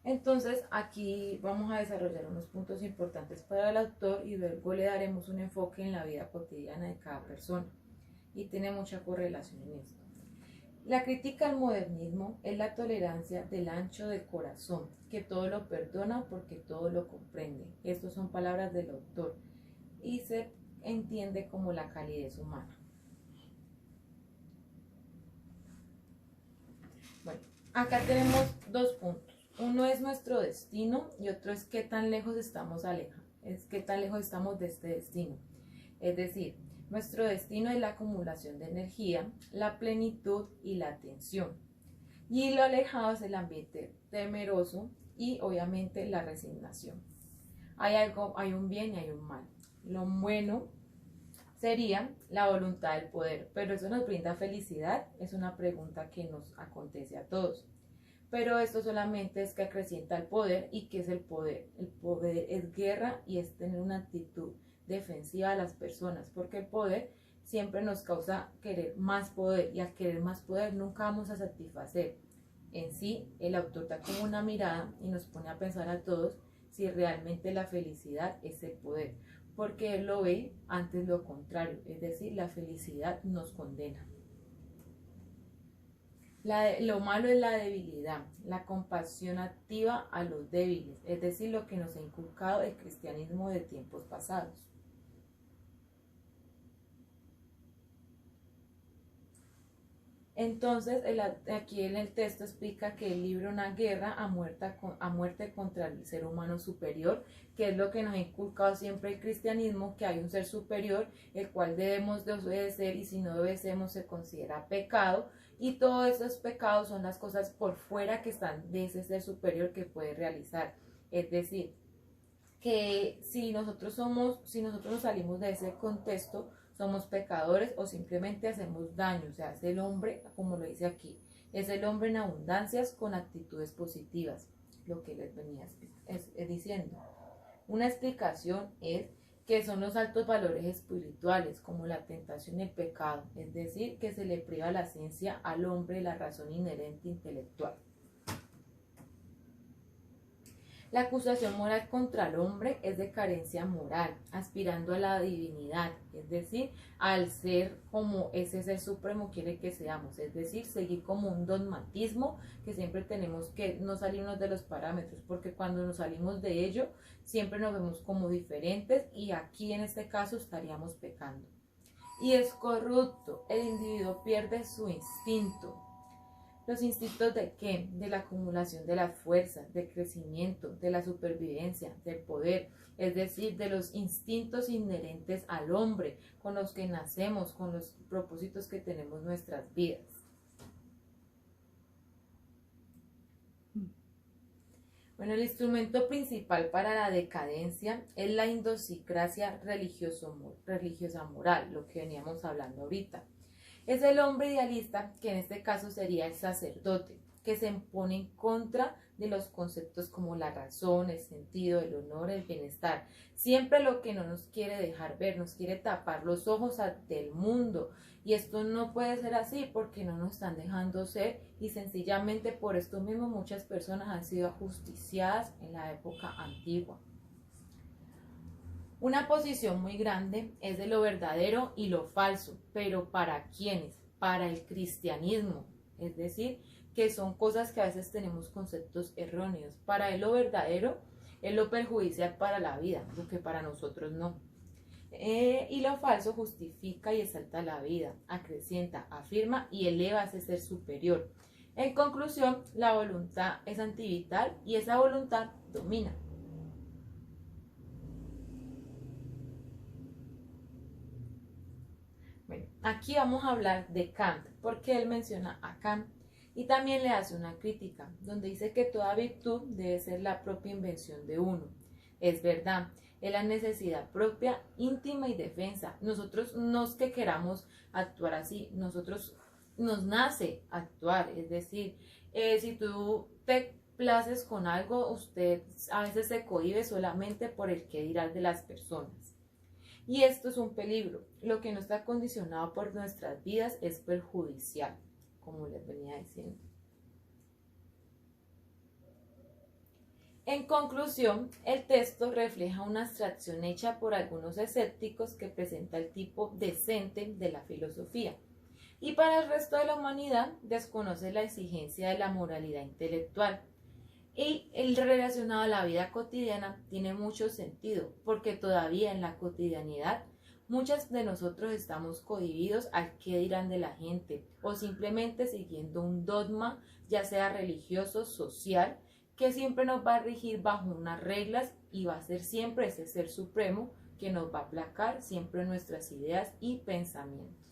Entonces aquí vamos a desarrollar unos puntos importantes para el autor y luego le daremos un enfoque en la vida cotidiana de cada persona y tiene mucha correlación en esto. La crítica al modernismo es la tolerancia del ancho del corazón, que todo lo perdona porque todo lo comprende. Estas son palabras del autor y se entiende como la calidez humana. Bueno, acá tenemos dos puntos. Uno es nuestro destino y otro es qué tan lejos estamos qué tan lejos estamos de este destino. Es decir, nuestro destino es la acumulación de energía, la plenitud y la atención. Y lo alejado es el ambiente temeroso y obviamente la resignación. Hay un bien y hay un mal. Lo bueno sería la voluntad del poder, pero eso nos brinda felicidad, es una pregunta que nos acontece a todos. Pero esto solamente es que acrecienta el poder. ¿Y qué es el poder? El poder es guerra y es tener una actitud defensiva a las personas, porque el poder siempre nos causa querer más poder y al querer más poder nunca vamos a satisfacer. En sí, el autor da como una mirada y nos pone a pensar a todos si realmente la felicidad es el poder, porque él lo ve antes lo contrario, es decir, la felicidad nos condena. Lo malo es la debilidad, la compasión activa a los débiles, es decir, lo que nos ha inculcado el cristianismo de tiempos pasados. Entonces, aquí en el texto explica que él libra una guerra a muerte contra el ser humano superior, que es lo que nos ha inculcado siempre el cristianismo, que hay un ser superior, el cual debemos de obedecer y si no obedecemos se considera pecado, y todos esos pecados son las cosas por fuera que están de ese ser superior que puede realizar. Es decir, que si nosotros nos salimos de ese contexto, somos pecadores o simplemente hacemos daño. O sea, es el hombre, como lo dice aquí, es el hombre en abundancias con actitudes positivas, lo que les venía diciendo. Una explicación es que son los altos valores espirituales, como la tentación y el pecado, es decir, que se le priva la ciencia al hombre de la razón inherente intelectual. La acusación moral contra el hombre es de carencia moral, aspirando a la divinidad, es decir, al ser como ese ser supremo quiere que seamos, es decir, seguir como un dogmatismo que siempre tenemos que no salirnos de los parámetros, porque cuando nos salimos de ello, siempre nos vemos como diferentes y aquí en este caso estaríamos pecando. Y es corrupto, el individuo pierde su instinto. ¿Los instintos de qué? De la acumulación de las fuerzas, del crecimiento, de la supervivencia, del poder, es decir, de los instintos inherentes al hombre, con los que nacemos, con los propósitos que tenemos en nuestras vidas. Bueno, el instrumento principal para la decadencia es la idiosincrasia religiosa moral, lo que veníamos hablando ahorita. Es el hombre idealista, que en este caso sería el sacerdote, que se impone en contra de los conceptos como la razón, el sentido, el honor, el bienestar. Siempre lo que no nos quiere dejar ver, nos quiere tapar los ojos ante el mundo. Y esto no puede ser así porque no nos están dejando ser y sencillamente por esto mismo muchas personas han sido ajusticiadas en la época antigua. Una posición muy grande es de lo verdadero y lo falso, pero ¿para quiénes? Para el cristianismo, es decir, que son cosas que a veces tenemos conceptos erróneos. Para él lo verdadero es lo perjudicial para la vida, lo que para nosotros no. Y lo falso justifica y exalta la vida, acrecienta, afirma y eleva a ese ser superior. En conclusión, la voluntad es antivital y esa voluntad domina. Bueno, aquí vamos a hablar de Kant, porque él menciona a Kant y también le hace una crítica, donde dice que toda virtud debe ser la propia invención de uno. Es verdad, es la necesidad propia, íntima y defensa. Nosotros no es que queramos actuar así, nosotros nos nace actuar, es decir, si tú te places con algo, usted a veces se cohíbe solamente por el que dirán de las personas. Y esto es un peligro. Lo que no está condicionado por nuestras vidas es perjudicial, como les venía diciendo. En conclusión, el texto refleja una abstracción hecha por algunos escépticos que presenta el tipo decente de la filosofía y para el resto de la humanidad desconoce la exigencia de la moralidad intelectual. Y el relacionado a la vida cotidiana tiene mucho sentido, porque todavía en la cotidianidad muchos de nosotros estamos cohibidos al qué dirán de la gente o simplemente siguiendo un dogma, ya sea religioso, social, que siempre nos va a regir bajo unas reglas y va a ser siempre ese ser supremo que nos va a aplacar siempre nuestras ideas y pensamientos.